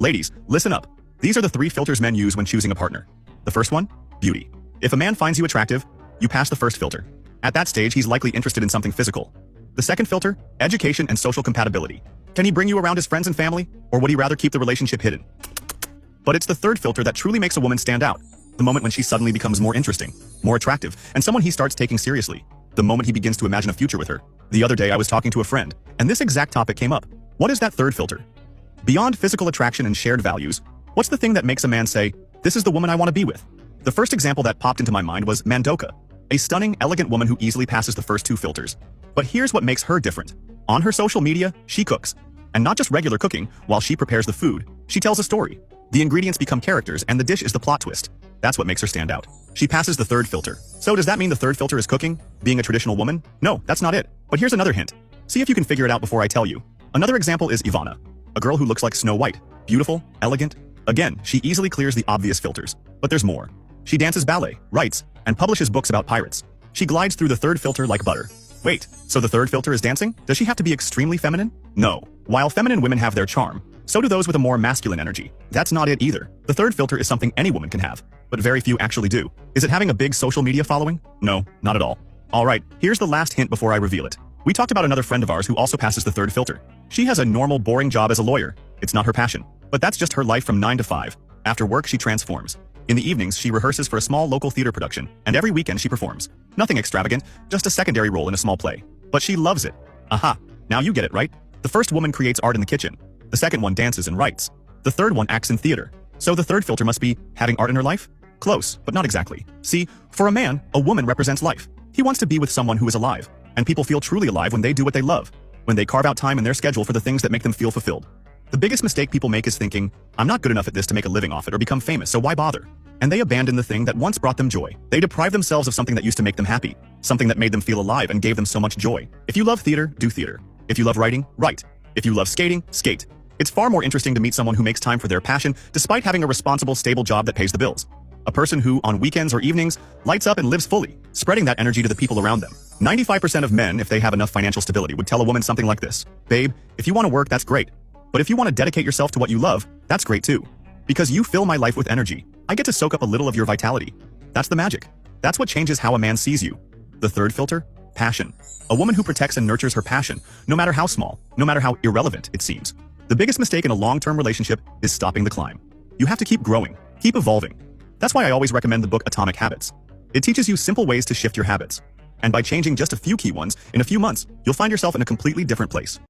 Ladies, listen up. These are the 3 filters men use when choosing a partner. The first one, beauty. If a man finds you attractive, you pass the first filter. At that stage, he's likely interested in something physical. The second filter, education and social compatibility. Can he bring you around his friends and family, or would he rather keep the relationship hidden? But it's the third filter that truly makes a woman stand out. The moment when she suddenly becomes more interesting, more attractive, and someone he starts taking seriously. The moment he begins to imagine a future with her. The other day I was talking to a friend, and this exact topic came up. What is that third filter? Beyond physical attraction and shared values, what's the thing that makes a man say, "This is the woman I want to be with"? The first example that popped into my mind was Mandoka, a stunning, elegant woman who easily passes the first 2 filters. But here's what makes her different. On her social media, she cooks. And not just regular cooking. While she prepares the food, she tells a story. The ingredients become characters, and the dish is the plot twist. That's what makes her stand out. She passes the third filter. So does that mean the third filter is cooking? Being a traditional woman? No, that's not it. But here's another hint. See if you can figure it out before I tell you. Another example is Ivana, a girl who looks like Snow White. Beautiful, elegant. Again, she easily clears the obvious filters. But there's more. She dances ballet, writes, and publishes books about pirates. She glides through the third filter like butter. Wait, so the third filter is dancing? Does she have to be extremely feminine? No. While feminine women have their charm, so do those with a more masculine energy. That's not it either. The third filter is something any woman can have, but very few actually do. Is it having a big social media following? No, not at all. Alright, here's the last hint before I reveal it. We talked about another friend of ours who also passes the third filter. She has a normal, boring job as a lawyer. It's not her passion. But that's just her life from 9 to 5. After work, she transforms. In the evenings, she rehearses for a small local theater production, and every weekend she performs. Nothing extravagant, just a secondary role in a small play. But she loves it. Aha, now you get it, right? The first woman creates art in the kitchen. The second one dances and writes. The third one acts in theater. So the third filter must be having art in her life? Close, but not exactly. See, for a man, a woman represents life. He wants to be with someone who is alive. And people feel truly alive when they do what they love. When they carve out time in their schedule for the things that make them feel fulfilled. The biggest mistake people make is thinking, I'm not good enough at this to make a living off it or become famous, so why bother? And they abandon the thing that once brought them joy. They deprive themselves of something that used to make them happy. Something that made them feel alive and gave them so much joy. If you love theater, do theater. If you love writing, write. If you love skating, skate. It's far more interesting to meet someone who makes time for their passion despite having a responsible, stable job that pays the bills. A person who, on weekends or evenings, lights up and lives fully, spreading that energy to the people around them. 95% of men, if they have enough financial stability, would tell a woman something like this. Babe, if you want to work, that's great. But if you want to dedicate yourself to what you love, that's great too. Because you fill my life with energy. I get to soak up a little of your vitality. That's the magic. That's what changes how a man sees you. The third filter? Passion. A woman who protects and nurtures her passion, no matter how small, no matter how irrelevant it seems. The biggest mistake in a long-term relationship is stopping the climb. You have to keep growing, keep evolving. That's why I always recommend the book Atomic Habits. It teaches you simple ways to shift your habits. And by changing just a few key ones, in a few months, you'll find yourself in a completely different place.